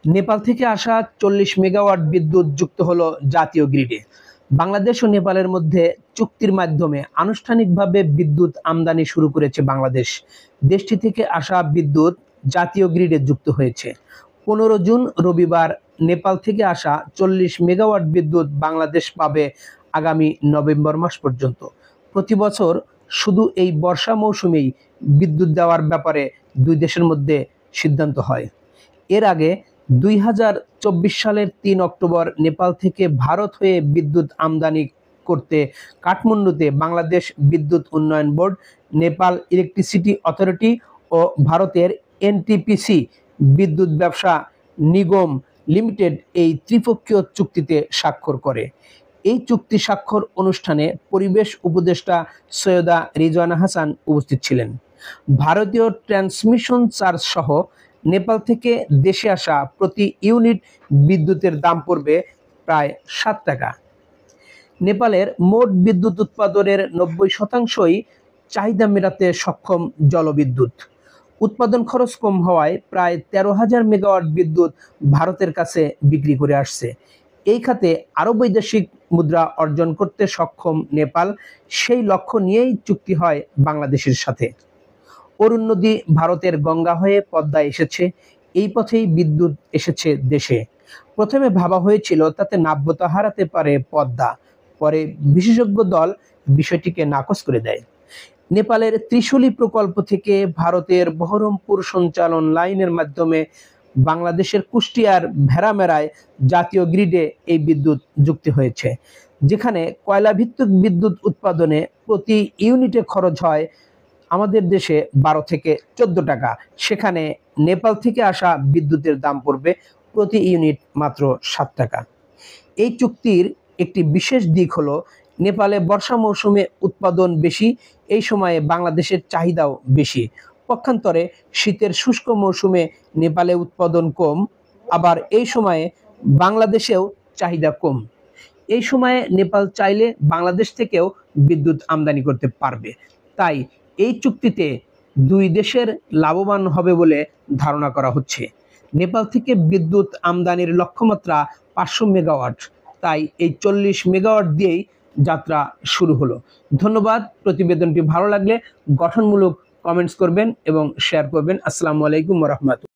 নেপাল থেকে আসা ৪০ মেগাওয়াট বিদ্যুৎ যুক্ত হলো জাতীয় গ্রিডে। বাংলাদেশ ও নেপালের মধ্যে চুক্তির মাধ্যমে আনুষ্ঠানিকভাবে বিদ্যুৎ আমদানি শুরু করেছে বাংলাদেশ। দেশটি থেকে আসা বিদ্যুৎ জাতীয় গ্রিডে যুক্ত হয়েছে। ১৫ জুন রবিবার নেপাল থেকে আসা ৪০ মেগাওয়াট বিদ্যুৎ বাংলাদেশ পাবে আগামী নভেম্বর মাস পর্যন্ত। প্রতি বছর শুধু এই বর্ষা মৌসুমেই বিদ্যুৎ দেওয়ার ব্যাপারে দুই দেশের মধ্যে সিদ্ধান্ত হয়। এর আগে ২০২৪ সালের ৩ অক্টোবর নেপাল থেকে ভারত হয়ে বিদ্যুৎ আমদানি করতে কাঠমান্ডুতে বাংলাদেশ বিদ্যুৎ উন্নয়ন বোর্ড, নেপাল ইলেকট্রিসিটি অথরিটি ও ভারতের এনটিপিসি বিদ্যুৎ ব্যবসা নিগম লিমিটেড এই ত্রিপক্ষীয় চুক্তিতে স্বাক্ষর করে। এই চুক্তি স্বাক্ষর অনুষ্ঠানে পরিবেশ উপদেষ্টা সৈয়দা রিজওয়ানা হাসান উপস্থিত ছিলেন। ভারতীয় ট্রান্সমিশন চার্জ সহ নেপাল থেকে দেশে আসা প্রতি ইউনিট বিদ্যুতের দাম পড়বে প্রায় ৭ টাকা। নেপালের মোট বিদ্যুৎ উৎপাদনের ৯০% চাহিদা মেটাতে সক্ষম জলবিদ্যুৎ। উৎপাদন খরচ কম হওয়ায় প্রায় ১৩,০০০ মেগাওয়াট বিদ্যুৎ ভারতের কাছে বিক্রি করে আসছে। এই খাতে আরও বৈদেশিক মুদ্রা অর্জন করতে সক্ষম নেপাল সেই লক্ষ্য নিয়েই চুক্তি হয় বাংলাদেশের সাথে। অরুণ নদী ভারতের গঙ্গা হয়ে পদ্মায় এসেছে, এই পথেই বিদ্যুৎ এসেছে দেশে। প্রথমে ভাবা হয়েছিল তাতে নাব্যতা হারাতে পারে পদ্মা, পরে বিশেষজ্ঞ দল বিষয়টিকে নাকচ করে দেয়। নেপালের ত্রিশূলী প্রকল্প থেকে ভারতের বহরমপুর সঞ্চালন লাইনের মাধ্যমে বাংলাদেশের কুষ্টিয়ার ভেড়ামেরায় জাতীয় গ্রিডে এই বিদ্যুৎ যুক্ত হয়েছে, যেখানে কয়লাভিত্তিক বিদ্যুৎ উৎপাদনে প্রতি ইউনিটে খরচ হয় আমাদের দেশে ১২ থেকে ১৪ টাকা, সেখানে নেপাল থেকে আসা বিদ্যুতের দাম পড়বে প্রতি ইউনিট মাত্র ৭ টাকা। এই চুক্তির একটি বিশেষ দিক হলো নেপালে বর্ষা মৌসুমে উৎপাদন বেশি, এই সময়ে বাংলাদেশের চাহিদাও বেশি। পক্ষান্তরে শীতের শুষ্ক মৌসুমে নেপালে উৎপাদন কম, আবার এই সময়ে বাংলাদেশেও চাহিদা কম। এই সময়ে নেপাল চাইলে বাংলাদেশ থেকেও বিদ্যুৎ আমদানি করতে পারবে। তাই এই চুক্তিতে দুই দেশের লাভবান হবে বলে ধারণা করা হচ্ছে। নেপাল থেকে বিদ্যুৎ আমদানির লক্ষ্যমাত্রা ৫০০ মেগাওয়াট, তাই এই ৪০ মেগাওয়াট দিয়েই যাত্রা শুরু হলো। ধন্যবাদ। প্রতিবেদনটি ভালো লাগলে গঠনমূলক কমেন্টস করবেন এবং শেয়ার করবেন। আসসালামু আলাইকুম ওয়া রাহমাতুল্লাহ।